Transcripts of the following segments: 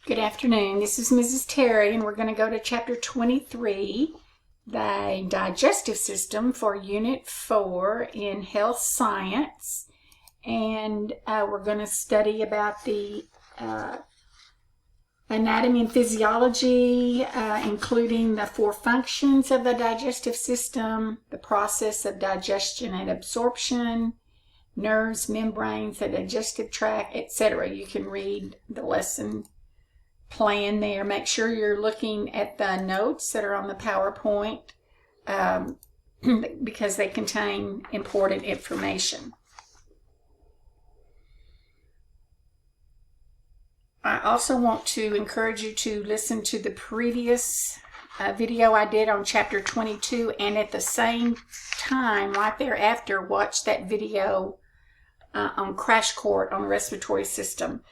Good afternoon. This is Mrs. Terry, and we're going to go to Chapter 23, the Digestive System for Unit 4 in Health Science. And we're going to study about the anatomy and physiology, including the 4 functions of the digestive system, the process of digestion and absorption, nerves, membranes, the digestive tract, etc. You can read the lesson plan there. Make sure you're looking at the notes that are on the PowerPoint because they contain important information. I also want to encourage you to listen to the previous video I did on Chapter 22, and at the same time, right thereafter, watch that video on Crash Course on the respiratory system.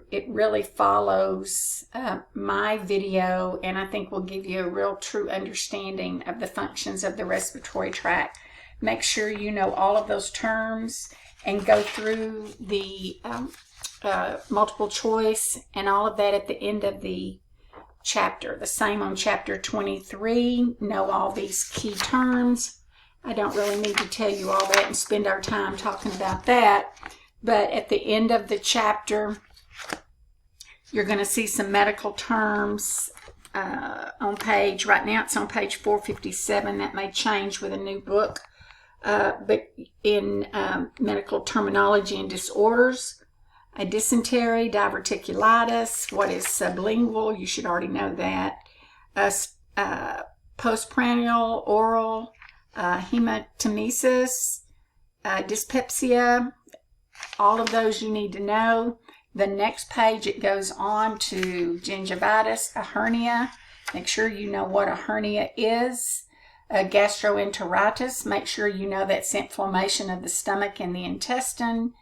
It really follows my video, and I think will give you a real true understanding of the functions of the respiratory tract. Make sure you know all of those terms and go through the multiple choice and all of that at the end of the chapter. The same on Chapter 23. Know all these key terms. I don't really need to tell you all that and spend our time talking about that, but at the end of the chapter, you're going to see some medical terms on page, right now it's on page 457. That may change with a new book, but in medical terminology and disorders, a dysentery, diverticulitis, what is sublingual, you should already know that, postprandial, oral, hematemesis, dyspepsia, all of those you need to know. The next page, it goes on to gingivitis, a hernia. Make sure you know what a hernia is. Gastroenteritis, make sure you know that's inflammation of the stomach and the intestine.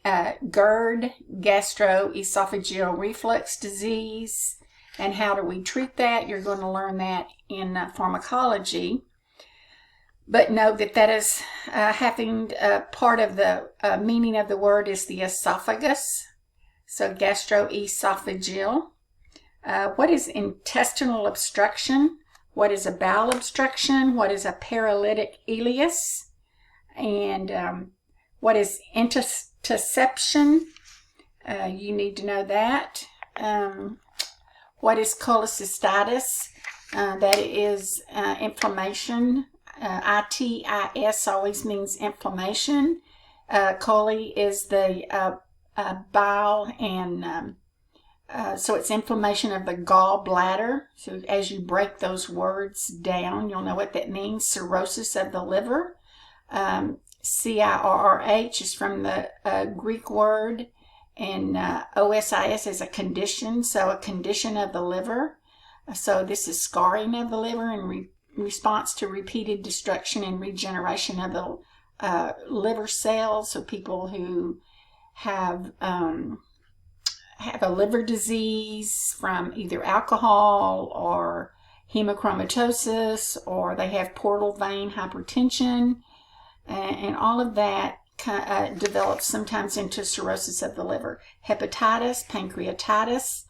GERD, gastroesophageal reflux disease. And how do we treat that? You're going to learn that in pharmacology. But know that that is having part of the meaning of the word is the esophagus. So gastroesophageal. What is intestinal obstruction? What is a bowel obstruction? What is a paralytic ileus? And what is intussusception? You need to know that. What is cholecystitis? That is inflammation. ITIS always means inflammation. Chole is the bowel, and so it's inflammation of the gallbladder. So as you break those words down, you'll know what that means. Cirrhosis of the liver. CIRRH is from the Greek word, and OSIS is a condition, so a condition of the liver. So this is scarring of the liver in response to repeated destruction and regeneration of the liver cells. So people who have a liver disease from either alcohol or hemochromatosis, or they have portal vein hypertension, and all of that develops sometimes into cirrhosis of the liver. Hepatitis, pancreatitis,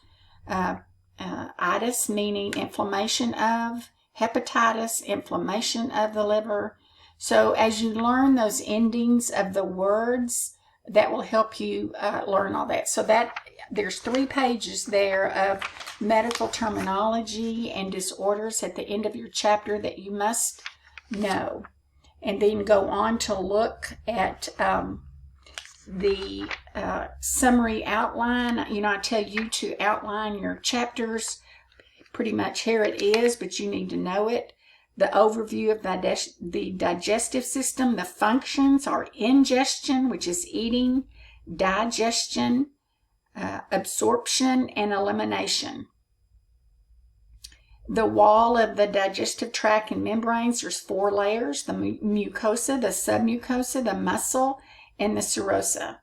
itis meaning inflammation of, hepatitis, inflammation of the liver. So as you learn those endings of the words, that will help you learn all that. So that there's 3 pages there of medical terminology and disorders at the end of your chapter that you must know. And then go on to look at the summary outline. You know, I tell you to outline your chapters. Pretty much here it is, but you need to know it. The overview of the digestive system. The functions are ingestion, which is eating, digestion, absorption, and elimination. The wall of the digestive tract and membranes, there's 4 layers. The mucosa, the submucosa, the muscle, and the serosa.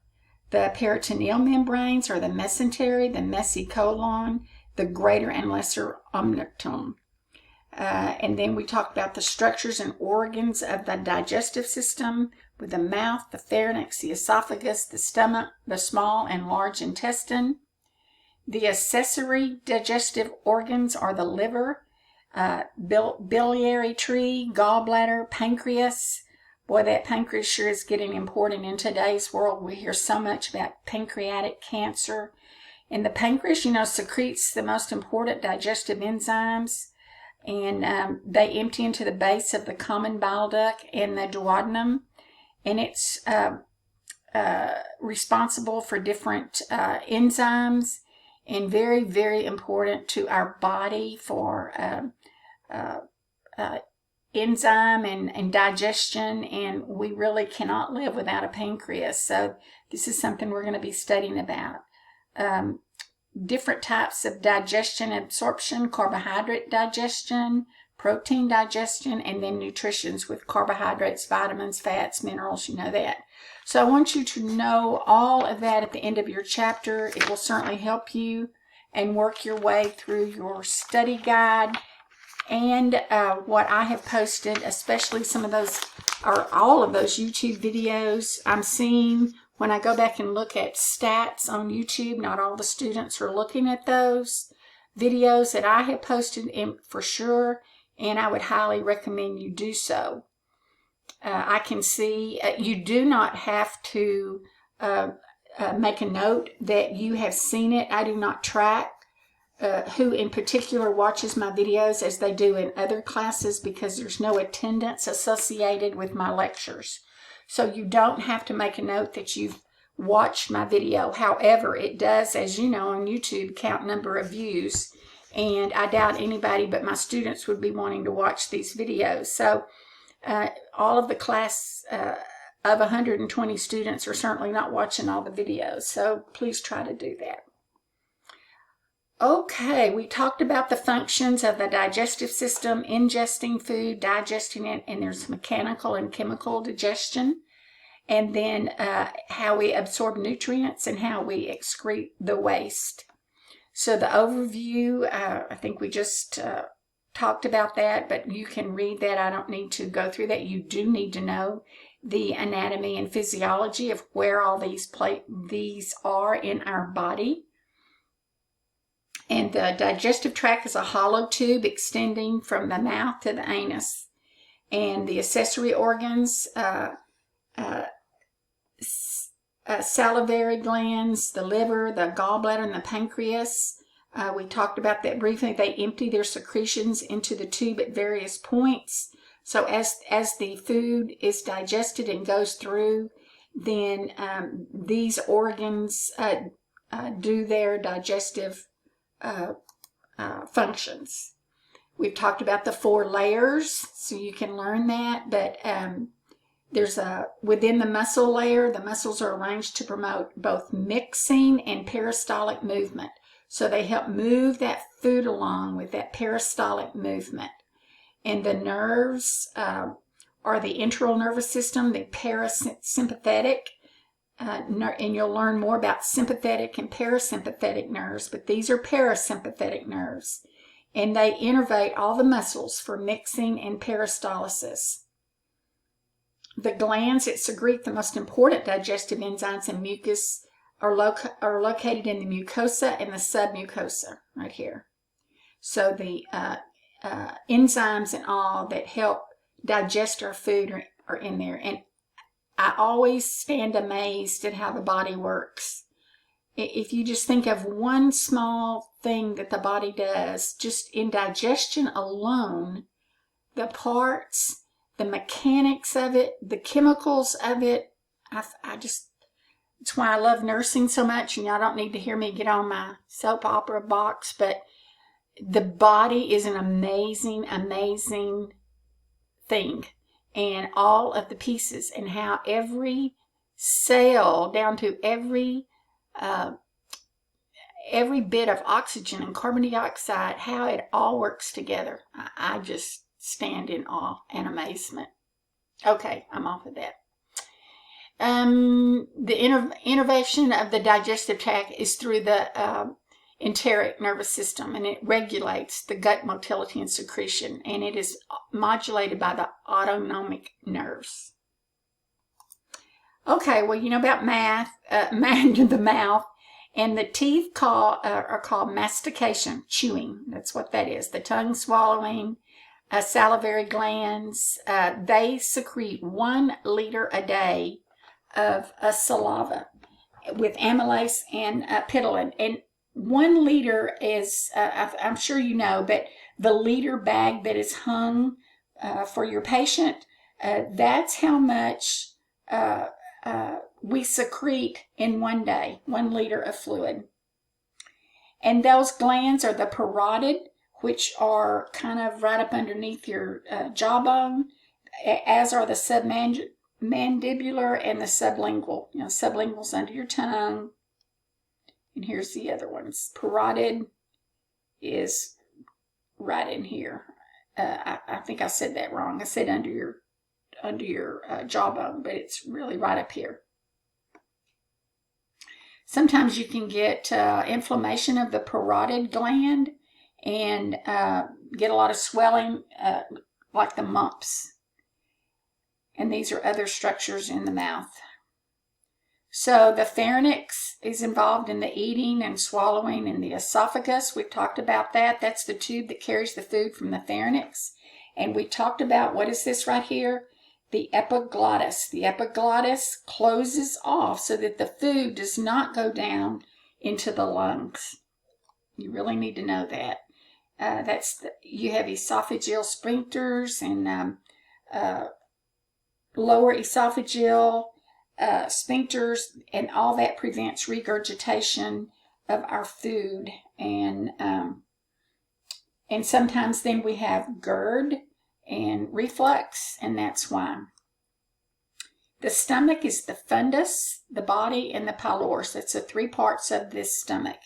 The peritoneal membranes are the mesentery, the mesocolon, the greater and lesser omentum. And then we talked about the structures and organs of the digestive system, with the mouth, the pharynx, the esophagus, the stomach, the small and large intestine. The accessory digestive organs are the liver, biliary tree, gallbladder, pancreas. Boy, that pancreas sure is getting important in today's world. We hear so much about pancreatic cancer. And the pancreas, secretes the most important digestive enzymes. And they empty into the base of the common bile duct and the duodenum. And it's responsible for different enzymes, and very, very important to our body for enzyme and digestion, and we really cannot live without a pancreas. So this is something we're going to be studying about. Different types of digestion, absorption, carbohydrate digestion, protein digestion, and then nutritions with carbohydrates, vitamins, fats, minerals, that. So I want you to know all of that at the end of your chapter. It will certainly help you and work your way through your study guide and what I have posted, especially some of those or all of those YouTube videos I'm seeing. When I go back and look at stats on YouTube, not all the students are looking at those videos that I have posted for sure, and I would highly recommend you do so. I can see you do not have to make a note that you have seen it. I do not track who in particular watches my videos as they do in other classes, because there's no attendance associated with my lectures. So you don't have to make a note that you've watched my video. However, it does, as you know, on YouTube, count number of views. And I doubt anybody but my students would be wanting to watch these videos. So all of the class of 120 students are certainly not watching all the videos. So please try to do that. Okay, we talked about the functions of the digestive system, ingesting food, digesting it, and there's mechanical and chemical digestion. And then how we absorb nutrients and how we excrete the waste. So the overview, I think we just talked about that, but you can read that. I don't need to go through that. You do need to know the anatomy and physiology of where all these are in our body. And the digestive tract is a hollow tube extending from the mouth to the anus. And the accessory organs, salivary glands, the liver, the gallbladder, and the pancreas. We talked about that briefly. They empty their secretions into the tube at various points. So as the food is digested and goes through, then these organs do their digestive functions. We've talked about the 4 layers, so you can learn that, but there's within the muscle layer, the muscles are arranged to promote both mixing and peristaltic movement. So they help move that food along with that peristaltic movement. And the nerves are the enteral nervous system, the parasympathetic, and you'll learn more about sympathetic and parasympathetic nerves, but these are parasympathetic nerves. And they innervate all the muscles for mixing and peristalsis. The glands that secrete the most important digestive enzymes and mucus are located in the mucosa and the submucosa, right here. So the enzymes and all that help digest our food are in there. And I always stand amazed at how the body works. If you just think of one small thing that the body does, just in digestion alone, the parts, the mechanics of it, the chemicals of it, it's why I love nursing so much, and y'all don't need to hear me get on my soap opera box, but the body is an amazing, amazing thing. And all of the pieces and how every cell, down to every bit of oxygen and carbon dioxide, how it all works together. I just stand in awe and amazement. Okay, I'm off of that. The innervation of the digestive tract is through the enteric nervous system, and it regulates the gut motility and secretion, and it is modulated by the autonomic nerves. Okay, well, you know about the mouth, And the teeth are called mastication, chewing. That's what that is. The tongue swallowing, salivary glands, they secrete 1 liter a day of saliva with amylase and ptyalin. And 1 liter is, I'm sure you know, but the liter bag that is hung for your patient, that's how much we secrete in 1 day, 1 liter of fluid. And those glands are the parotid, which are kind of right up underneath your jawbone, as are the submandibular and the sublingual. You know, sublingual's under your tongue. And here's the other ones. Parotid is right in here. I think I said that wrong. I said under your jawbone, but it's really right up here. Sometimes you can get inflammation of the parotid gland and get a lot of swelling, like the mumps. And these are other structures in the mouth. So the pharynx is involved in the eating and swallowing, and the esophagus, we've talked about that. That's the tube that carries the food from the pharynx. And we talked about, what is this right here? The epiglottis. The epiglottis closes off so that the food does not go down into the lungs. You really need to know that. You have esophageal sphincters and lower esophageal sphincters, and all that prevents regurgitation of our food. And sometimes then we have GERD and reflux, and that's why. The stomach is the fundus, the body, and the pylorus. That's the 3 parts of this stomach.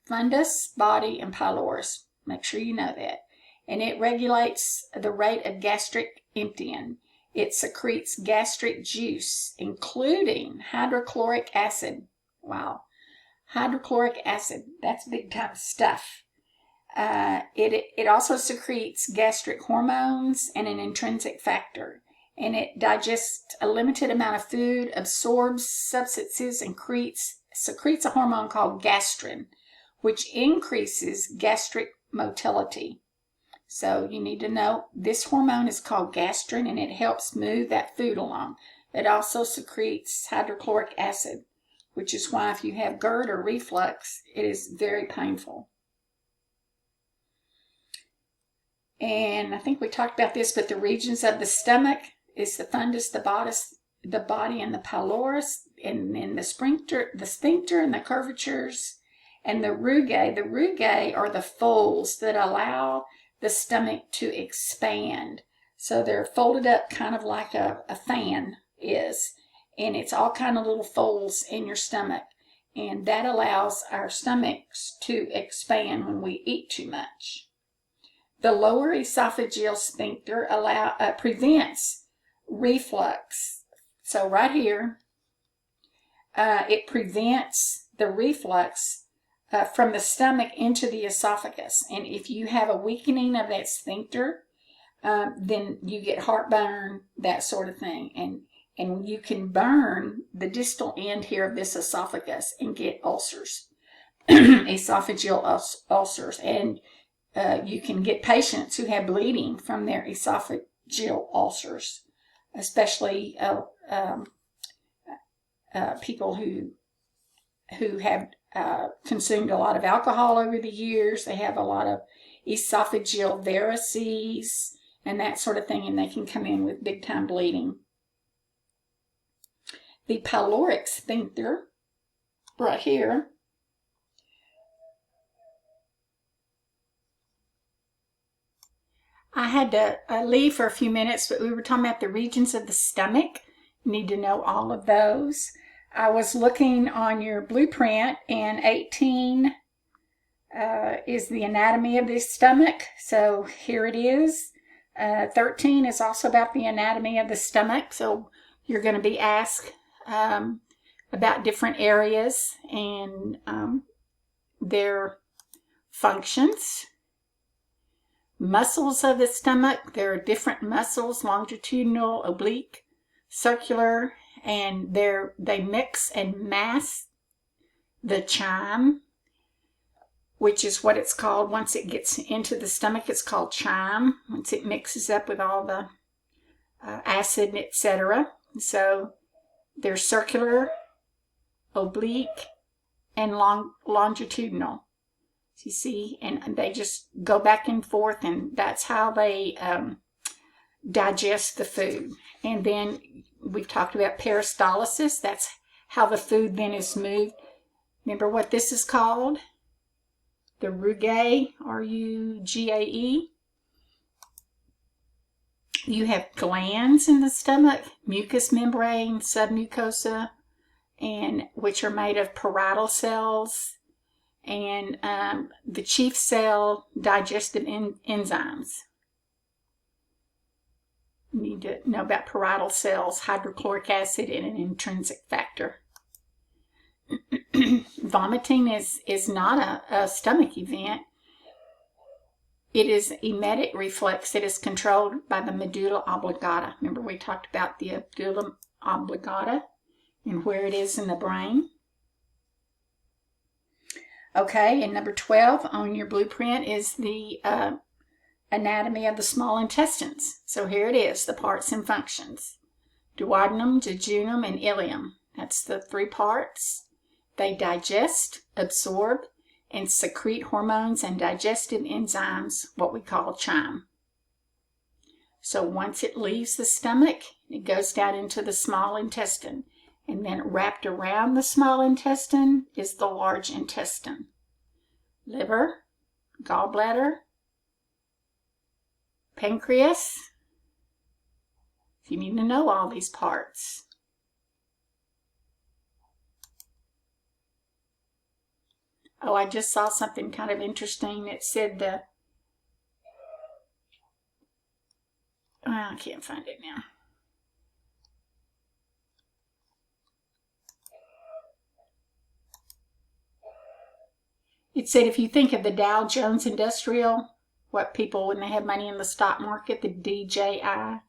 Fundus, body, and pylorus. Make sure you know that. And it regulates the rate of gastric emptying. It secretes gastric juice, including hydrochloric acid. Wow. Hydrochloric acid, that's big time stuff. It also secretes gastric hormones and an intrinsic factor. And it digests a limited amount of food, absorbs substances, and secretes a hormone called gastrin, which increases gastric motility. So you need to know this hormone is called gastrin, and it helps move that food along. It also secretes hydrochloric acid, which is why if you have GERD or reflux, it is very painful. And I think we talked about this, but the regions of the stomach is the fundus, the body, and the pylorus, and then the sphincter, and the curvatures, and the rugae. The rugae are the folds that allow the stomach to expand. So they're folded up kind of like a fan is, and it's all kind of little folds in your stomach, and that allows our stomachs to expand when we eat too much. The lower esophageal sphincter prevents reflux. So right here, it prevents the reflux from the stomach into the esophagus. And if you have a weakening of that sphincter, then you get heartburn, that sort of thing. And you can burn the distal end here of this esophagus and get ulcers, esophageal ulcers. And you can get patients who have bleeding from their esophageal ulcers, especially people who have consumed a lot of alcohol over the years. They have a lot of esophageal varices and that sort of thing, and they can come in with big time bleeding. The pyloric sphincter, right here, I had to leave for a few minutes, but we were talking about the regions of the stomach. You need to know all of those. I was looking on your blueprint, and 18 is the anatomy of the stomach. So here it is. 13 is also about the anatomy of the stomach. So you're going to be asked about different areas and their functions. Muscles of the stomach. There are different muscles: longitudinal, oblique, circular, and they mix and mass the chyme, which is what it's called. Once it gets into the stomach, it's called chyme. Once it mixes up with all the acid, etc. So they're circular, oblique, and longitudinal. You see, and they just go back and forth, and that's how they digest the food. And then we've talked about peristalsis. That's how the food then is moved. Remember what this is called? The rugae, R-U-G-A-E. You have glands in the stomach, mucous membrane, submucosa, and which are made of parietal cells, and the chief cell digestive enzymes. You need to know about parietal cells, hydrochloric acid, and an intrinsic factor. Vomiting is not a stomach event. It is emetic reflex that is controlled by the medulla oblongata. Remember we talked about the medulla oblongata and where it is in the brain. Okay, and number 12 on your blueprint is the anatomy of the small intestines. So here it is, the parts and functions. Duodenum, jejunum, and ileum. That's the three parts. They digest, absorb, and secrete hormones and digestive enzymes, what we call chyme. So once it leaves the stomach, it goes down into the small intestine. And then wrapped around the small intestine is the large intestine. Liver, gallbladder, pancreas. You need to know all these parts. Oh, I just saw something kind of interesting. It said I can't find it now. It said if you think of the Dow Jones Industrial, what people, when they have money in the stock market, the DJI,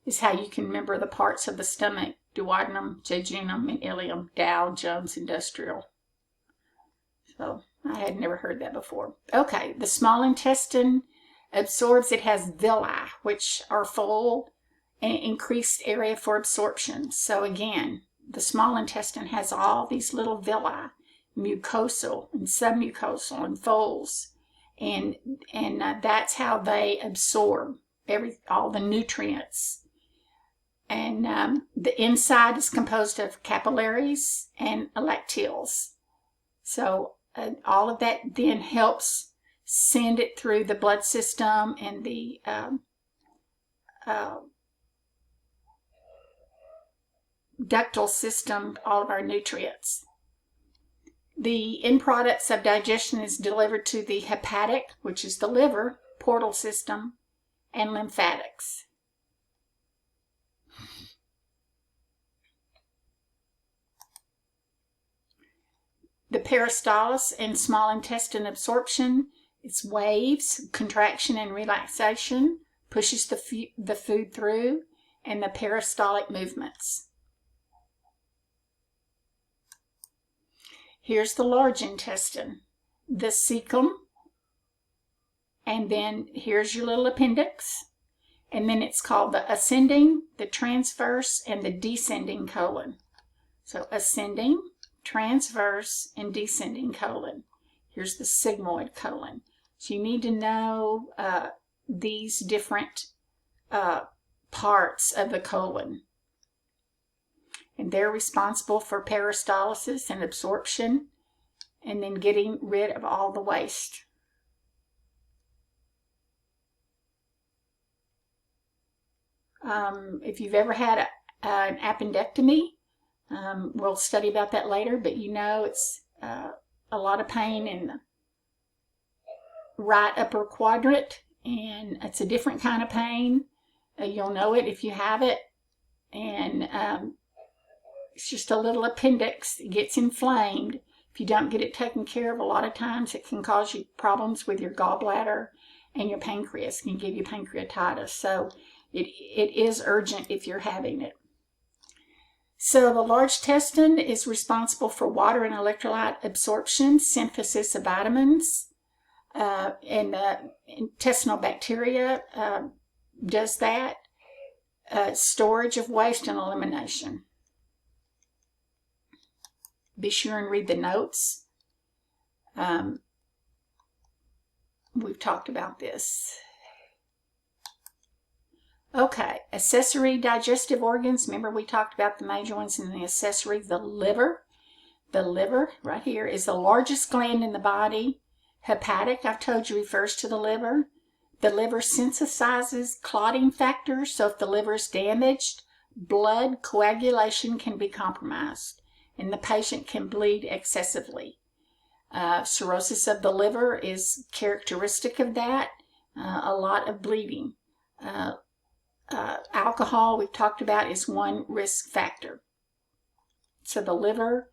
is how you can remember the parts of the stomach: duodenum, jejunum, and ileum. Dow Jones Industrial. So I had never heard that before. Okay, the small intestine absorbs. It has villi, which are full and increased area for absorption. So again, the small intestine has all these little villi, mucosal and submucosal and folds, and that's how they absorb all the nutrients. And the inside is composed of capillaries and lacteals. So all of that then helps send it through the blood system and the ductal system, all of our nutrients. The end products of digestion is delivered to the hepatic, which is the liver, portal system, and lymphatics. The peristalsis and small intestine absorption, it's waves, contraction and relaxation, pushes the food through, and the peristaltic movements. Here's the large intestine, the cecum, and then here's your little appendix, and then it's called the ascending, the transverse, and the descending colon. So ascending, transverse, and descending colon. Here's the sigmoid colon. So you need to know these different parts of the colon. And they're responsible for peristalsis and absorption, and then getting rid of all the waste. If you've ever had an appendectomy, we'll study about that later, but you know it's a lot of pain in the right upper quadrant, and it's a different kind of pain. You'll know it if you have it, and it's just a little appendix. It gets inflamed. If you don't get it taken care of, a lot of times it can cause you problems with your gallbladder and your pancreas. It can give you pancreatitis. So it is urgent if you're having it. So the large intestine is responsible for water and electrolyte absorption, synthesis of vitamins, and intestinal bacteria does that, storage of waste and elimination. Be sure and read the notes. We've talked about this. Okay, accessory digestive organs. Remember we talked about the major ones and the accessory. The liver. The liver, right here, is the largest gland in the body. Hepatic, I've told you, refers to the liver. The liver synthesizes clotting factors, so if the liver is damaged, blood coagulation can be compromised, and the patient can bleed excessively. Cirrhosis of the liver is characteristic of that, a lot of bleeding. Alcohol, we've talked about, is one risk factor. So the liver,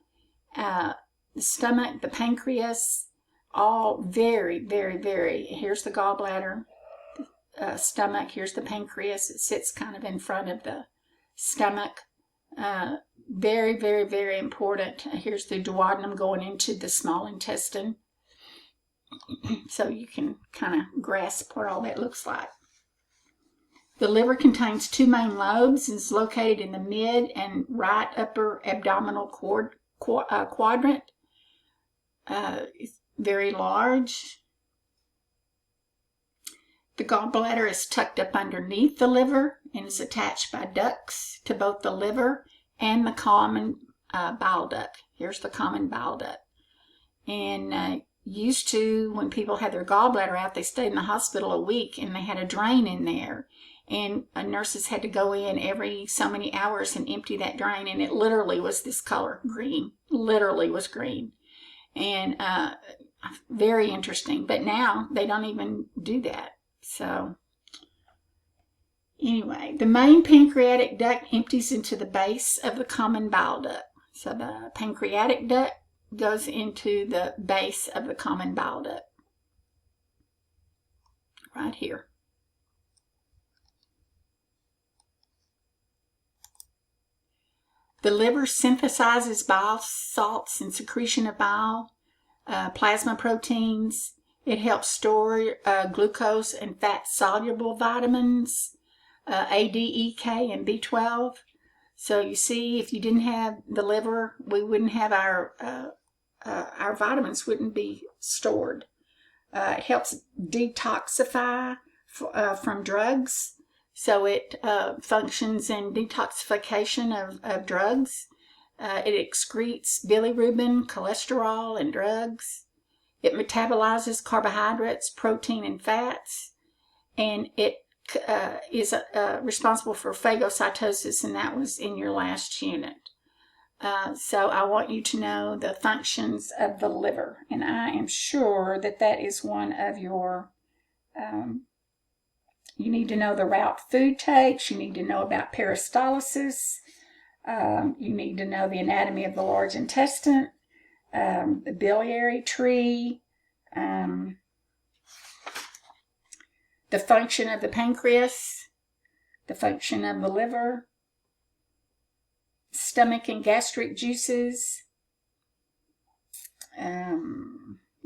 the stomach, the pancreas, all very, very, very, here's the gallbladder, stomach, here's the pancreas. It sits kind of in front of the stomach. Very, very, very important. Here's the duodenum going into the small intestine. So you can kind of grasp what all that looks like. The liver contains two main lobes and is located in the mid and right upper abdominal quadrant. It's very large. The gallbladder is tucked up underneath the liver and is attached by ducts to both the liver and the common bile duct. Here's the common bile duct. And used to, when people had their gallbladder out, they stayed in the hospital a week and they had a drain in there. And nurses had to go in every so many hours and empty that drain. And it literally was this color, green. Literally was green. And very interesting. But now they don't even do that. So anyway, the main pancreatic duct empties into the base of the common bile duct. So the pancreatic duct goes into the base of the common bile duct. Right here. The liver synthesizes bile salts and secretion of bile, plasma proteins. It helps store glucose and fat-soluble vitamins, A, D, E, K, and B12. So you see, if you didn't have the liver, we wouldn't have our vitamins wouldn't be stored. It helps detoxify from drugs. So it functions in detoxification of drugs. It excretes bilirubin, cholesterol, and drugs. It metabolizes carbohydrates, protein, and fats. And it is responsible for phagocytosis, and that was in your last unit. So I want you to know the functions of the liver. And I am sure that that is one of your... you need to know the route food takes. You need to know about peristalsis. You need to know the anatomy of the large intestine, the biliary tree, the function of the pancreas, the function of the liver, stomach and gastric juices,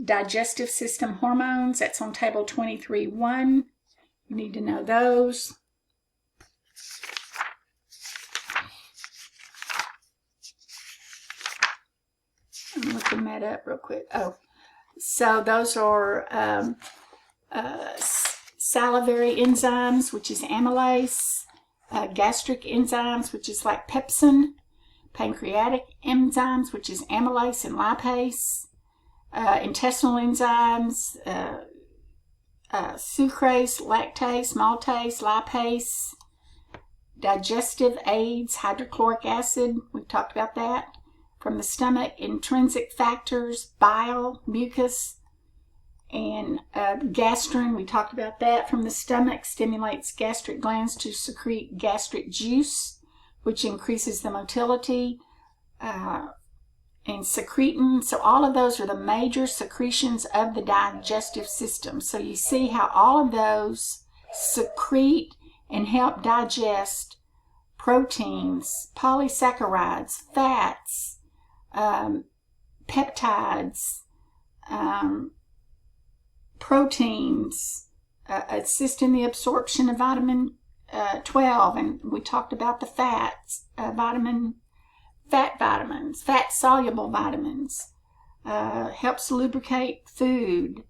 digestive system hormones. That's on table 23.1. You need to know those. I'm looking that up real quick. Oh, so those are salivary enzymes, which is amylase, gastric enzymes, which is like pepsin, pancreatic enzymes, which is amylase and lipase, intestinal enzymes, sucrase, lactase, maltase, lipase, digestive aids, hydrochloric acid, we've talked about that. From the stomach, intrinsic factors, bile, mucus, and gastrin, we talked about that. From the stomach, stimulates gastric glands to secrete gastric juice, which increases the motility, and secretin. So all of those are the major secretions of the digestive system. So you see how all of those secrete and help digest proteins, polysaccharides, fats, peptides, proteins, assist in the absorption of vitamin 12, and we talked about the fats, fat vitamins, fat-soluble vitamins, helps lubricate food,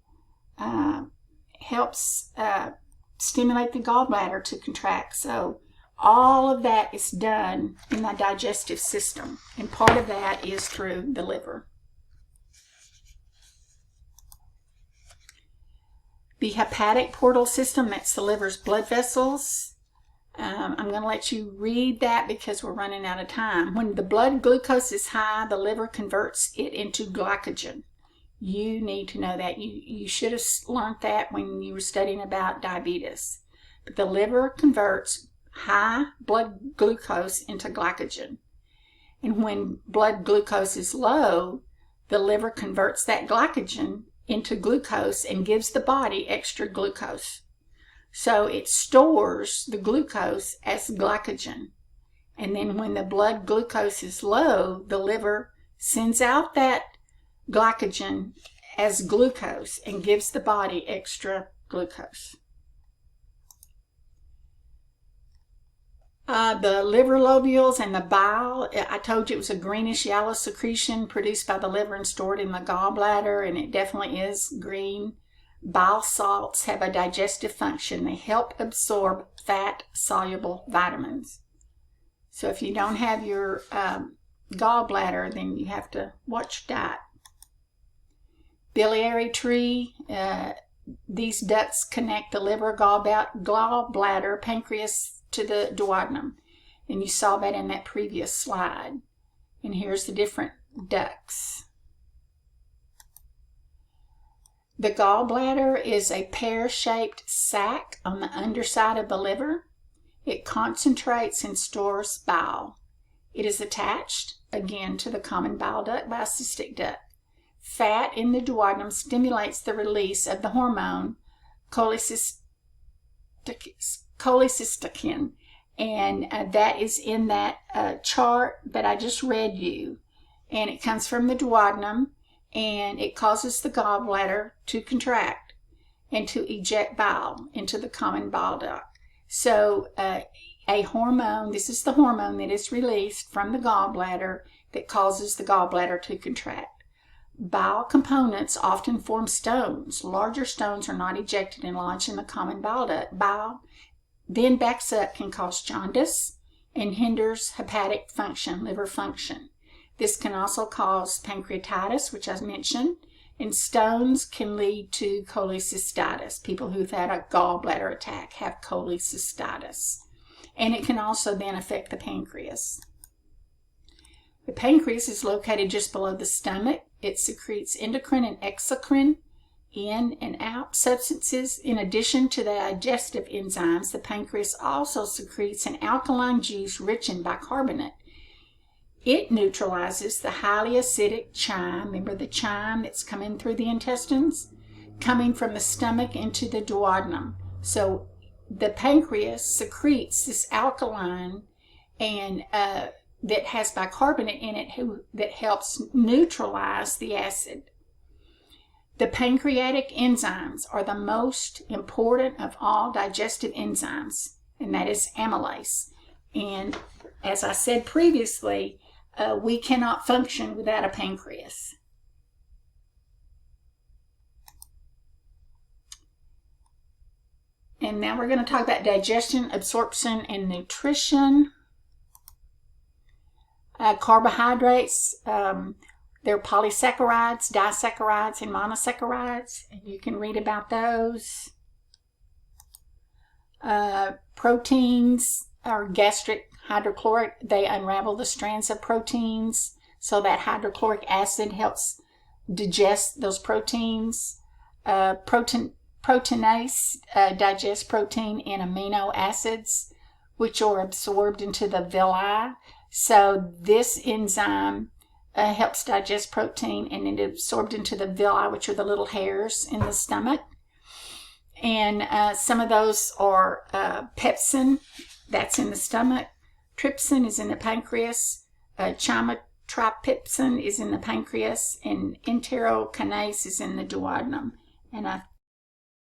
helps stimulate the gallbladder to contract. So all of that is done in the digestive system, and part of that is through the liver. The hepatic portal system, that's the liver's blood vessels. I'm going to let you read that because we're running out of time. When the blood glucose is high, the liver converts it into glycogen. You need to know that. You should have learned that when you were studying about diabetes. But the liver converts high blood glucose into glycogen. And when blood glucose is low, the liver converts that glycogen into glucose and gives the body extra glucose. So it stores the glucose as glycogen. And then when the blood glucose is low, the liver sends out that glycogen as glucose and gives the body extra glucose. The liver lobules and the bile, I told you it was a greenish yellow secretion produced by the liver and stored in the gallbladder, and it definitely is green. Bile salts have a digestive function. They help absorb fat-soluble vitamins. So if you don't have your gallbladder, then you have to watch your diet. Biliary tree, these ducts connect the liver, gallbladder, pancreas to the duodenum. And you saw that in that previous slide. And here's the different ducts. The gallbladder is a pear-shaped sac on the underside of the liver. It concentrates and stores bile. It is attached, again, to the common bile duct by a cystic duct. Fat in the duodenum stimulates the release of the hormone cholecystokinin, and that is in that chart that I just read you. And it comes from the duodenum, and it causes the gallbladder to contract and to eject bile into the common bile duct. So a hormone, this is the hormone that is released from the gallbladder that causes the gallbladder to contract. Bile components often form stones. Larger stones are not ejected and lodged in the common bile duct. Bile then backs up, can cause jaundice, and hinders hepatic function, liver function. This can also cause pancreatitis, which I mentioned, and stones can lead to cholecystitis. People who've had a gallbladder attack have cholecystitis. And it can also then affect the pancreas. The pancreas is located just below the stomach. It secretes endocrine and exocrine, in and out substances. In addition to the digestive enzymes, the pancreas also secretes an alkaline juice rich in bicarbonate. It neutralizes the highly acidic chyme. Remember the chyme that's coming through the intestines? Coming from the stomach into the duodenum. So the pancreas secretes this alkaline and that has bicarbonate in it that helps neutralize the acid. The pancreatic enzymes are the most important of all digestive enzymes, and that is amylase. And as I said previously, we cannot function without a pancreas. And now we're going to talk about digestion, absorption, and nutrition. Carbohydrates, they're polysaccharides, disaccharides, and monosaccharides. And you can read about those. Proteins are gastric hydrochloric. They unravel the strands of proteins, so that hydrochloric acid helps digest those proteins. Proteinase digests protein in amino acids, which are absorbed into the villi. So this enzyme helps digest protein, and it is absorbed into the villi, which are the little hairs in the stomach. And some of those are pepsin, that's in the stomach. Trypsin is in the pancreas. Chymotrypsin is in the pancreas, and enterokinase is in the duodenum. And I